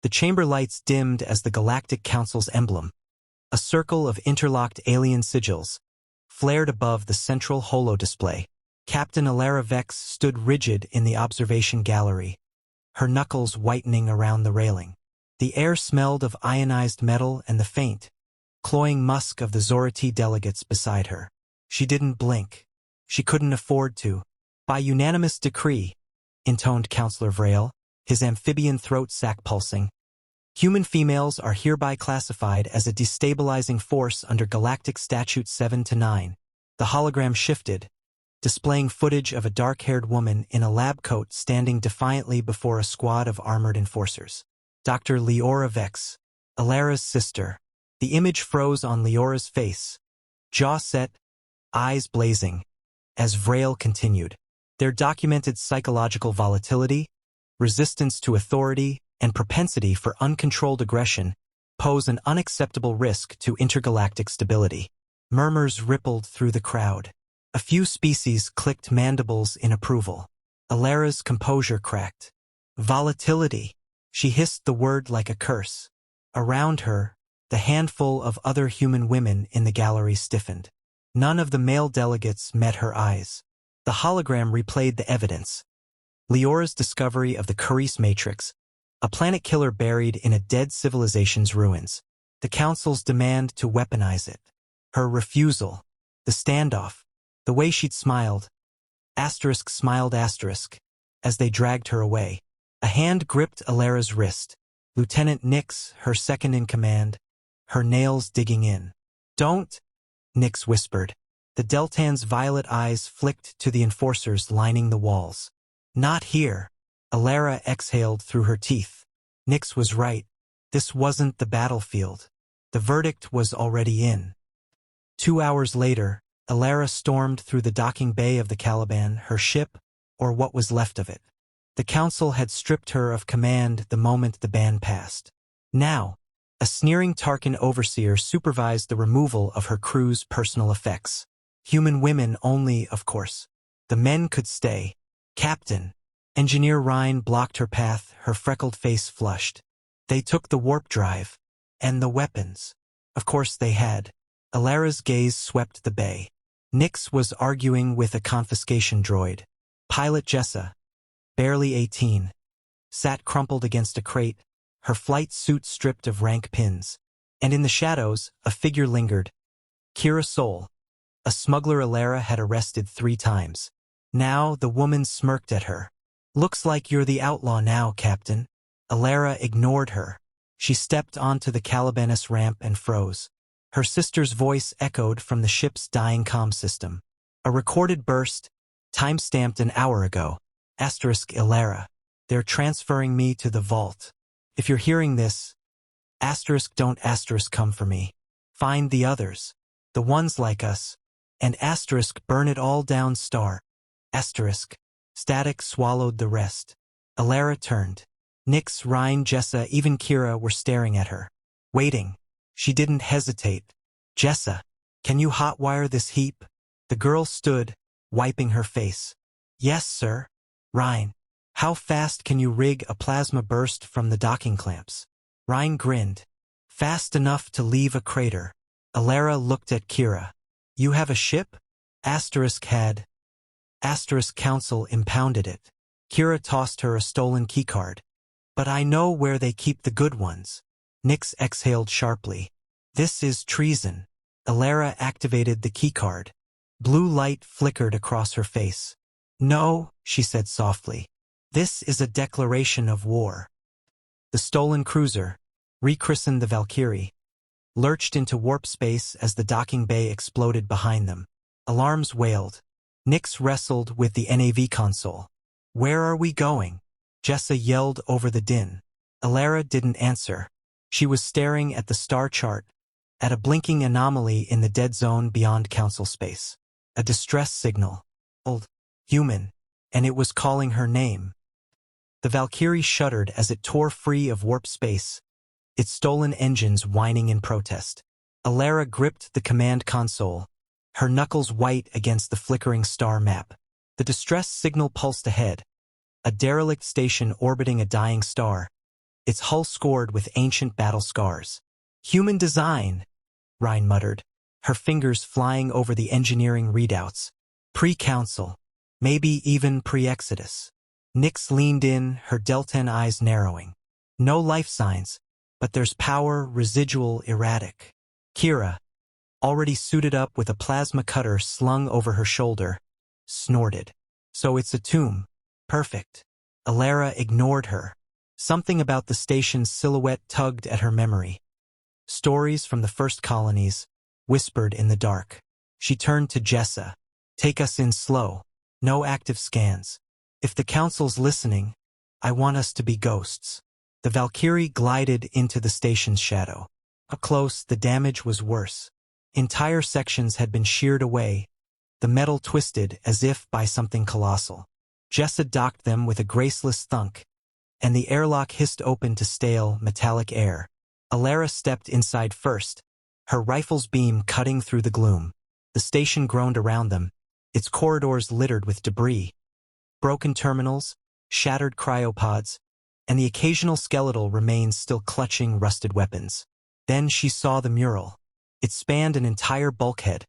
The chamber lights dimmed as the Galactic Council's emblem, a circle of interlocked alien sigils, flared above the central holo display. Captain Alara Vex stood rigid in the observation gallery, her knuckles whitening around the railing. The air smelled of ionized metal and the faint, cloying musk of the Zorati delegates beside her. She didn't blink. She couldn't afford to. By unanimous decree, intoned Counselor Vrail, his amphibian throat sac pulsing, human females are hereby classified as a destabilizing force under Galactic Statute 7-9. The hologram shifted, displaying footage of a dark-haired woman in a lab coat standing defiantly before a squad of armored enforcers. Dr. Leora Vex, Alara's sister. The image froze on Leora's face, jaw set, eyes blazing, as Vrail continued. Their documented psychological volatility, resistance to authority, and propensity for uncontrolled aggression pose an unacceptable risk to intergalactic stability. Murmurs rippled through the crowd. A few species clicked mandibles in approval. Alara's composure cracked. Volatility. She hissed the word like a curse. Around her, the handful of other human women in the gallery stiffened. None of the male delegates met her eyes. The hologram replayed the evidence. Leora's discovery of the Carice Matrix, a planet killer buried in a dead civilization's ruins. The Council's demand to weaponize it. Her refusal. The standoff. The way she'd smiled. Smiled as they dragged her away. A hand gripped Alara's wrist. Lieutenant Nix, her second-in-command, her nails digging in. "Don't," Nix whispered. The Deltan's violet eyes flicked to the enforcers lining the walls. "Not here." Alara exhaled through her teeth. Nix was right. This wasn't the battlefield. The verdict was already in. 2 hours later, Alara stormed through the docking bay of the Caliban, her ship, or what was left of it. The Council had stripped her of command the moment the ban passed. Now, a sneering Tarkin overseer supervised the removal of her crew's personal effects. Human women only, of course. The men could stay. "Captain." Engineer Rhine blocked her path, her freckled face flushed. "They took the warp drive. And the weapons." Of course they had. Alara's gaze swept the bay. Nix was arguing with a confiscation droid. Pilot Jessa, barely 18, sat crumpled against a crate, her flight suit stripped of rank pins. And in the shadows, a figure lingered. Kira Sol, a smuggler Alara had arrested 3 times. Now the woman smirked at her. "Looks like you're the outlaw now, Captain." Alara ignored her. She stepped onto the Calibanus ramp and froze. Her sister's voice echoed from the ship's dying comm system. A recorded burst, time-stamped an hour ago. Alara. "They're transferring me to the vault. If you're hearing this, don't come for me. Find the others. The ones like us. And burn it all down star. Static swallowed the rest." Alara turned. Nix, Rhine, Jessa, even Kira were staring at her. Waiting. She didn't hesitate. "Jessa, can you hotwire this heap?" The girl stood, wiping her face. "Yes, sir." "Rhine, how fast can you rig a plasma burst from the docking clamps?" Rhine grinned. "Fast enough to leave a crater." Alara looked at Kira. "You have a ship?" Had. Council impounded it. Kira tossed her a stolen keycard. "But I know where they keep the good ones." Nix exhaled sharply. "This is treason." Alara activated the keycard. Blue light flickered across her face. "No," she said softly. "This is a declaration of war." The stolen cruiser, rechristened the Valkyrie, lurched into warp space as the docking bay exploded behind them. Alarms wailed. Nix wrestled with the NAV console. "Where are we going?" Jessa yelled over the din. Alara didn't answer. She was staring at the star chart, at a blinking anomaly in the dead zone beyond Council space. A distress signal. Old. Human. And it was calling her name. The Valkyrie shuddered as it tore free of warp space, its stolen engines whining in protest. Alara gripped the command console, her knuckles white against the flickering star map. The distress signal pulsed ahead. A derelict station orbiting a dying star, its hull scored with ancient battle scars. Human design, Rhine muttered, her fingers flying over the engineering readouts. Pre-council, maybe even pre-exodus. Nyx leaned in, her Deltan eyes narrowing. No life signs, but there's power, residual, erratic. Kira, already suited up with a plasma cutter slung over her shoulder, snorted. So it's a tomb. Perfect. Alara ignored her. Something about the station's silhouette tugged at her memory. Stories from the first colonies, whispered in the dark. She turned to Jessa. Take us in slow. No active scans. If the council's listening, I want us to be ghosts. The Valkyrie glided into the station's shadow. Up close, the damage was worse. Entire sections had been sheared away, the metal twisted as if by something colossal. Jessa docked them with a graceless thunk, and the airlock hissed open to stale, metallic air. Alara stepped inside first, her rifle's beam cutting through the gloom. The station groaned around them, its corridors littered with debris. Broken terminals, shattered cryopods, and the occasional skeletal remains still clutching rusted weapons. Then she saw the mural. It spanned an entire bulkhead,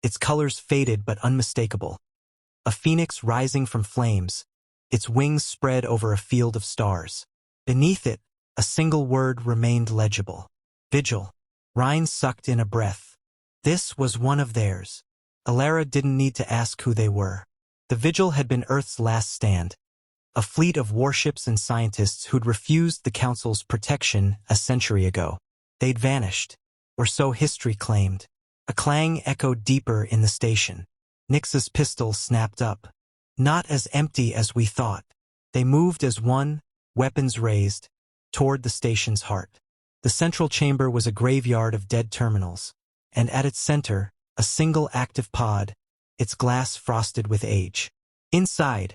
its colors faded but unmistakable. A phoenix rising from flames, its wings spread over a field of stars. Beneath it, a single word remained legible. Vigil. Rhine sucked in a breath. This was one of theirs. Alara didn't need to ask who they were. The Vigil had been Earth's last stand. A fleet of warships and scientists who'd refused the Council's protection a century ago. They'd vanished, or so history claimed. A clang echoed deeper in the station. Nyx's pistol snapped up. Not as empty as we thought. They moved as one, weapons raised, toward the station's heart. The central chamber was a graveyard of dead terminals, and at its center, a single active pod, its glass frosted with age. Inside,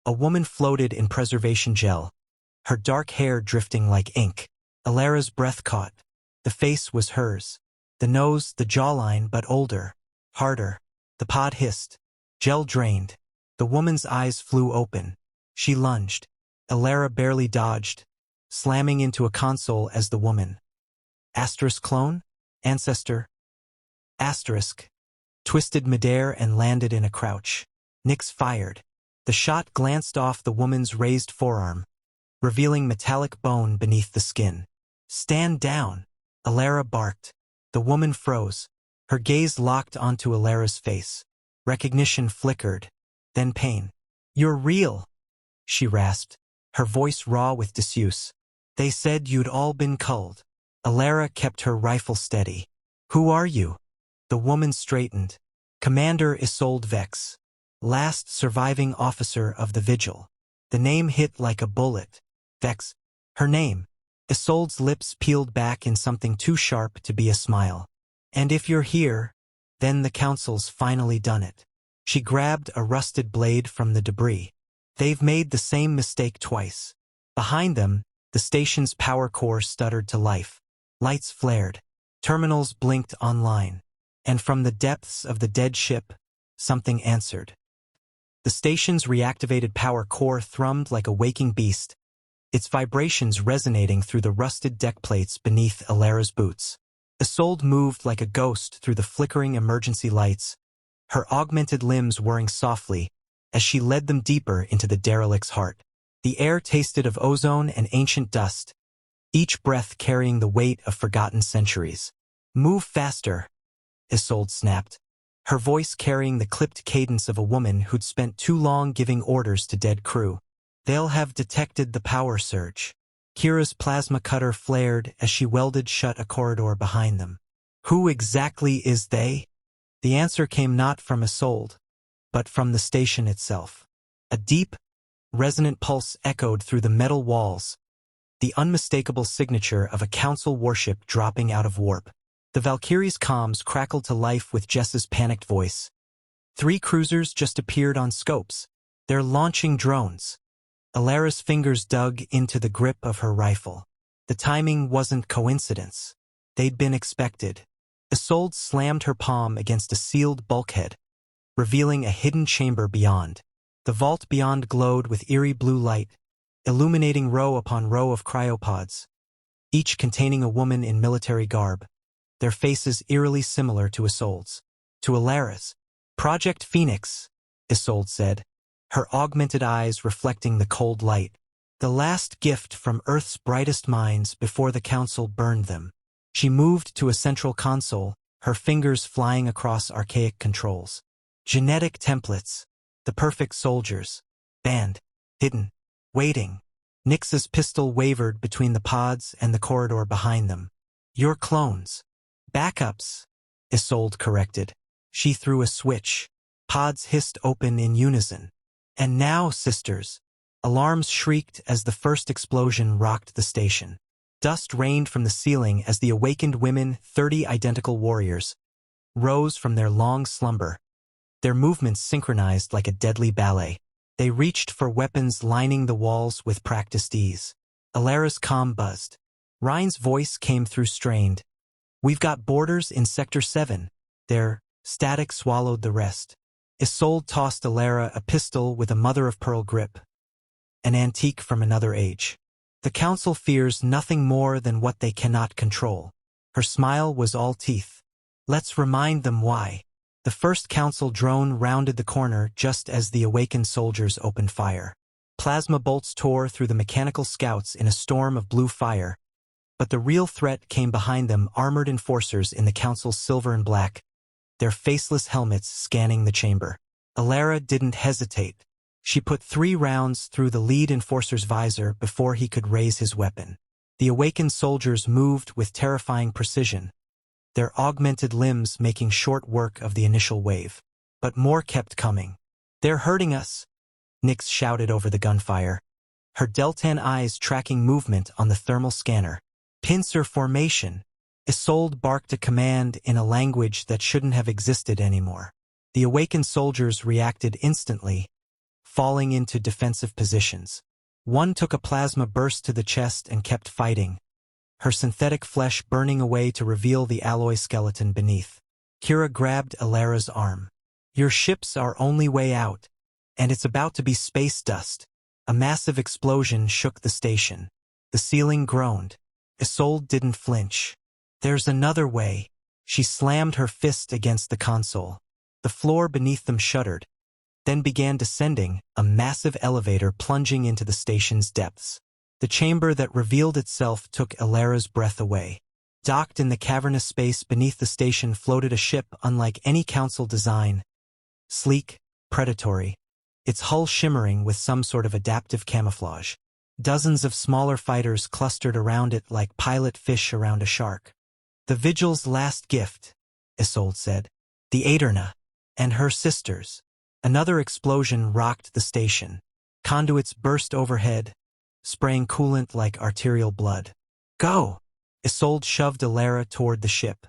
a woman floated in preservation gel, her dark hair drifting like ink. Alara's breath caught. The face was hers. The nose, the jawline, but older, harder. The pod hissed. Gel drained. The woman's eyes flew open. She lunged. Alara barely dodged, slamming into a console as the woman. Asterisk clone? Ancestor? Asterisk. Twisted midair and landed in a crouch. Nyx fired. The shot glanced off the woman's raised forearm, revealing metallic bone beneath the skin. Stand down, Alara barked. The woman froze. Her gaze locked onto Alara's face. Recognition flickered, then pain. You're real, she rasped, her voice raw with disuse. They said you'd all been culled. Alara kept her rifle steady. Who are you? The woman straightened. Commander Isolde Vex, last surviving officer of the Vigil. The name hit like a bullet. Vex. Her name. Isolde's lips peeled back in something too sharp to be a smile. And if you're here, then the Council's finally done it. She grabbed a rusted blade from the debris. They've made the same mistake twice. Behind them, the station's power core stuttered to life. Lights flared. Terminals blinked online. And from the depths of the dead ship, something answered. The station's reactivated power core thrummed like a waking beast, its vibrations resonating through the rusted deck plates beneath Alara's boots. Isolde moved like a ghost through the flickering emergency lights, her augmented limbs whirring softly as she led them deeper into the derelict's heart. The air tasted of ozone and ancient dust, each breath carrying the weight of forgotten centuries. Move faster, Isolde snapped, her voice carrying the clipped cadence of a woman who'd spent too long giving orders to dead crew. They'll have detected the power surge. Kira's plasma cutter flared as she welded shut a corridor behind them. Who exactly is they? The answer came not from Isolde, but from the station itself. A deep, resonant pulse echoed through the metal walls, the unmistakable signature of a Council warship dropping out of warp. The Valkyrie's comms crackled to life with Jess's panicked voice. 3 cruisers just appeared on scopes. They're launching drones. Alara's fingers dug into the grip of her rifle. The timing wasn't coincidence. They'd been expected. Isolde slammed her palm against a sealed bulkhead, revealing a hidden chamber beyond. The vault beyond glowed with eerie blue light, illuminating row upon row of cryopods, each containing a woman in military garb, their faces eerily similar to Isolde's. To Alara's. Project Phoenix, Isolde said, her augmented eyes reflecting the cold light. The last gift from Earth's brightest minds before the Council burned them. She moved to a central console, her fingers flying across archaic controls. Genetic templates. The perfect soldiers. Banned. Hidden. Waiting. Nyx's pistol wavered between the pods and the corridor behind them. Your clones. Backups, Isolde corrected. She threw a switch. Pods hissed open in unison. And now, sisters. Alarms shrieked as the first explosion rocked the station. Dust rained from the ceiling as the awakened women, 30 identical warriors, rose from their long slumber. Their movements synchronized like a deadly ballet. They reached for weapons lining the walls with practiced ease. Alara's comm buzzed. Ryan's voice came through strained. We've got boarders in Sector 7. Their static swallowed the rest. Isolde tossed Alara a pistol with a mother-of-pearl grip. An antique from another age. The Council fears nothing more than what they cannot control. Her smile was all teeth. Let's remind them why. The first Council drone rounded the corner just as the awakened soldiers opened fire. Plasma bolts tore through the mechanical scouts in a storm of blue fire, but the real threat came behind them, armored enforcers in the Council's silver and black, their faceless helmets scanning the chamber. Alara didn't hesitate. She put 3 rounds through the lead enforcer's visor before he could raise his weapon. The awakened soldiers moved with terrifying precision, their augmented limbs making short work of the initial wave. But more kept coming. They're hurting us, Nyx shouted over the gunfire, her Deltan eyes tracking movement on the thermal scanner. Pincer formation. Isolde barked a command in a language that shouldn't have existed anymore. The awakened soldiers reacted instantly, falling into defensive positions. One took a plasma burst to the chest and kept fighting, her synthetic flesh burning away to reveal the alloy skeleton beneath. Kira grabbed Alara's arm. Your ship's our only way out, and it's about to be space dust. A massive explosion shook the station. The ceiling groaned. Isolde didn't flinch. There's another way. She slammed her fist against the console. The floor beneath them shuddered, then began descending, a massive elevator plunging into the station's depths. The chamber that revealed itself took Alara's breath away. Docked in the cavernous space beneath the station floated a ship unlike any Council design. Sleek, predatory, its hull shimmering with some sort of adaptive camouflage. Dozens of smaller fighters clustered around it like pilot fish around a shark. The Vigil's last gift, Isolde said. The Aeterna, and her sisters. Another explosion rocked the station. Conduits burst overhead, spraying coolant like arterial blood. Go! Isolde shoved Alara toward the ship.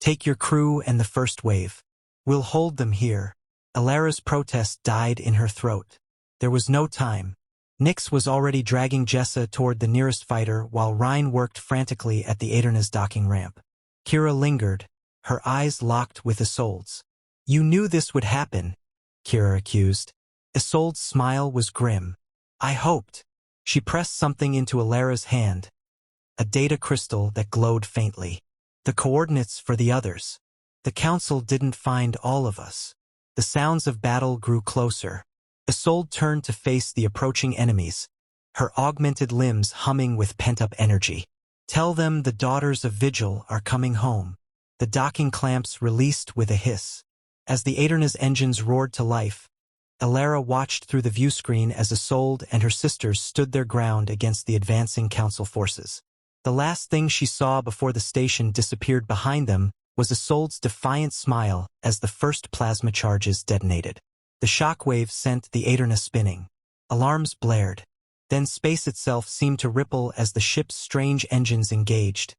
Take your crew and the first wave. We'll hold them here. Alara's protest died in her throat. There was no time. Nyx was already dragging Jessa toward the nearest fighter while Ryan worked frantically at the Aeterna's docking ramp. Kira lingered, her eyes locked with Isolde's. You knew this would happen, Kira accused. Isolde's smile was grim. I hoped. She pressed something into Alara's hand, a data crystal that glowed faintly. The coordinates for the others. The Council didn't find all of us. The sounds of battle grew closer. Isolde turned to face the approaching enemies, her augmented limbs humming with pent-up energy. Tell them the daughters of Vigil are coming home. The docking clamps released with a hiss. As the Aeterna's engines roared to life, Alara watched through the viewscreen as Isolde and her sisters stood their ground against the advancing Council forces. The last thing she saw before the station disappeared behind them was Isolde's defiant smile as the first plasma charges detonated. The shockwave sent the Aeterna spinning. Alarms blared. Then space itself seemed to ripple as the ship's strange engines engaged,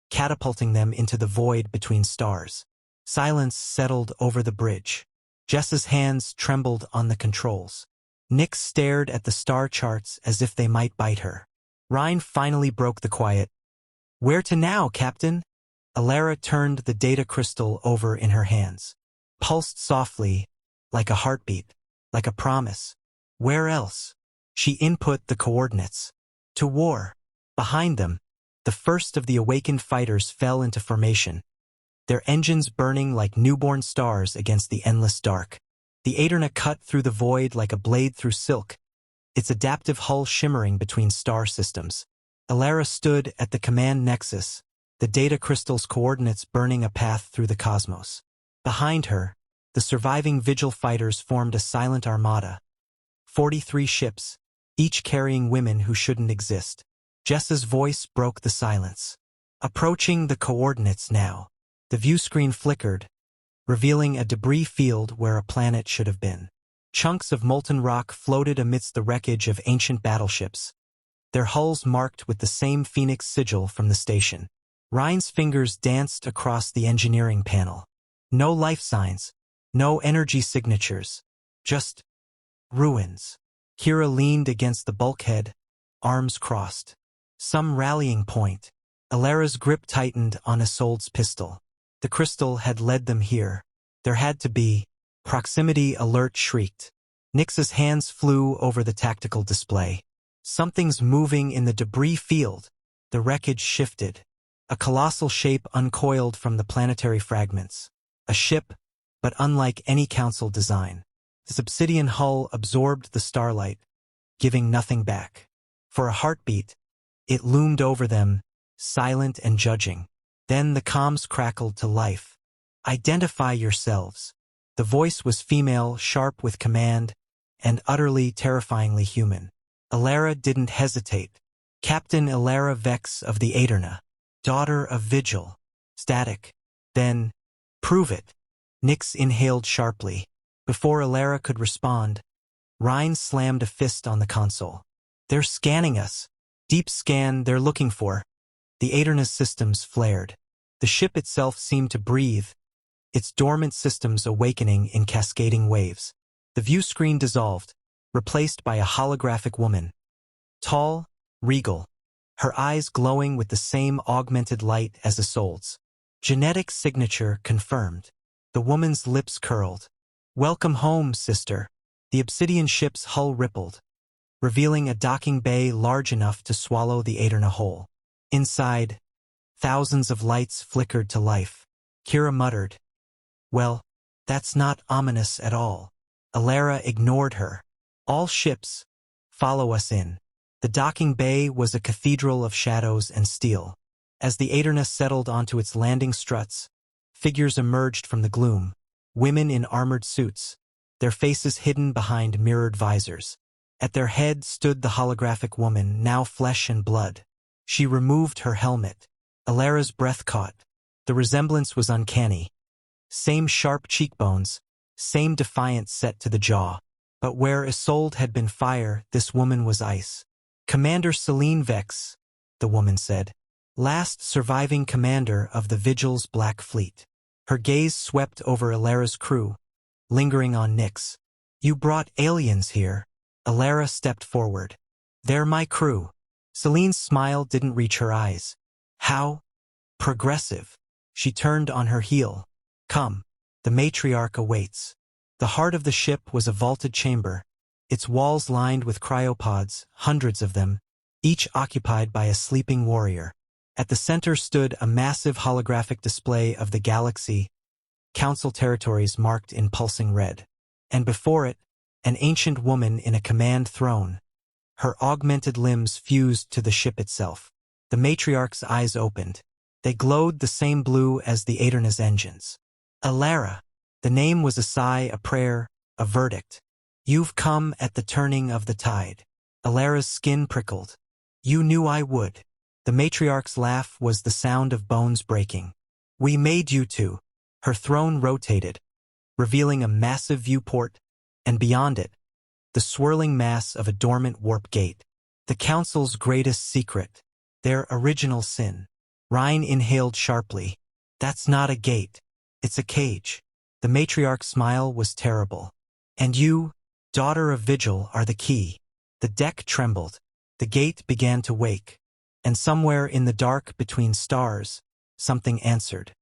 catapulting them into the void between stars. Silence settled over the bridge. Jessa's hands trembled on the controls. Nyx stared at the star charts as if they might bite her. Ryan finally broke the quiet. Where to now, Captain? Alara turned the data crystal over in her hands. Pulsed softly, like a heartbeat, like a promise. Where else? She input the coordinates. To war. Behind them, the first of the awakened fighters fell into formation, their engines burning like newborn stars against the endless dark. The Aeterna cut through the void like a blade through silk, its adaptive hull shimmering between star systems. Alara stood at the command nexus, the data crystal's coordinates burning a path through the cosmos. Behind her, the surviving Vigil fighters formed a silent armada. 43 ships, each carrying women who shouldn't exist. Jessa's voice broke the silence. Approaching the coordinates now. The view screen flickered, revealing a debris field where a planet should have been. Chunks of molten rock floated amidst the wreckage of ancient battleships, their hulls marked with the same phoenix sigil from the station. Ryan's fingers danced across the engineering panel. No life signs, no energy signatures, just ruins. Kira leaned against the bulkhead, arms crossed. Some rallying point. Alara's grip tightened on Isolde's pistol. The crystal had led them here. There had to be. Proximity alert shrieked. Nyx's hands flew over the tactical display. Something's moving in the debris field. The wreckage shifted. A colossal shape uncoiled from the planetary fragments. A ship, but unlike any council design. Its obsidian hull absorbed the starlight, giving nothing back. For a heartbeat, it loomed over them, silent and judging. Then the comms crackled to life. Identify yourselves. The voice was female, sharp with command, and utterly terrifyingly human. Alara didn't hesitate. Captain Alara Vex of the Aeterna, daughter of Vigil. Static. Then, prove it. Nyx inhaled sharply. Before Alara could respond, Ryan slammed a fist on the console. They're scanning us. Deep scan they're looking for. The Aeterna's systems flared. The ship itself seemed to breathe, its dormant systems awakening in cascading waves. The view screen dissolved, replaced by a holographic woman. Tall, regal, her eyes glowing with the same augmented light as Isolde's. Genetic signature confirmed. The woman's lips curled. Welcome home, sister. The obsidian ship's hull rippled, revealing a docking bay large enough to swallow the Aeterna whole. Inside, thousands of lights flickered to life. Kira muttered, "Well, that's not ominous at all." Alara ignored her. "All ships, follow us in." The docking bay was a cathedral of shadows and steel. As the Aeterna settled onto its landing struts, figures emerged from the gloom. Women in armored suits, their faces hidden behind mirrored visors. At their head stood the holographic woman, now flesh and blood. She removed her helmet. Alara's breath caught. The resemblance was uncanny. Same sharp cheekbones, same defiance set to the jaw. But where Isolde had been fire, this woman was ice. "Commander Selene Vex," the woman said. "Last surviving commander of the Vigil's Black Fleet." Her gaze swept over Alara's crew, lingering on Nyx. "You brought aliens here." Alara stepped forward. "They're my crew." Selene's smile didn't reach her eyes. "How progressive." She turned on her heel. "Come, the matriarch awaits." The heart of the ship was a vaulted chamber, its walls lined with cryopods, hundreds of them, each occupied by a sleeping warrior. At the center stood a massive holographic display of the galaxy, council territories marked in pulsing red. And before it, an ancient woman in a command throne. Her augmented limbs fused to the ship itself. The matriarch's eyes opened. They glowed the same blue as the Aeterna's engines. "Alara." The name was a sigh, a prayer, a verdict. "You've come at the turning of the tide." Alara's skin prickled. "You knew I would." The matriarch's laugh was the sound of bones breaking. "We made you to." Her throne rotated, revealing a massive viewport, and beyond it, the swirling mass of a dormant warp gate. The Council's greatest secret, their original sin. Ryan inhaled sharply. "That's not a gate. It's a cage." The matriarch's smile was terrible. "And you, daughter of Vigil, are the key." The deck trembled. The gate began to wake. And somewhere in the dark between stars, something answered.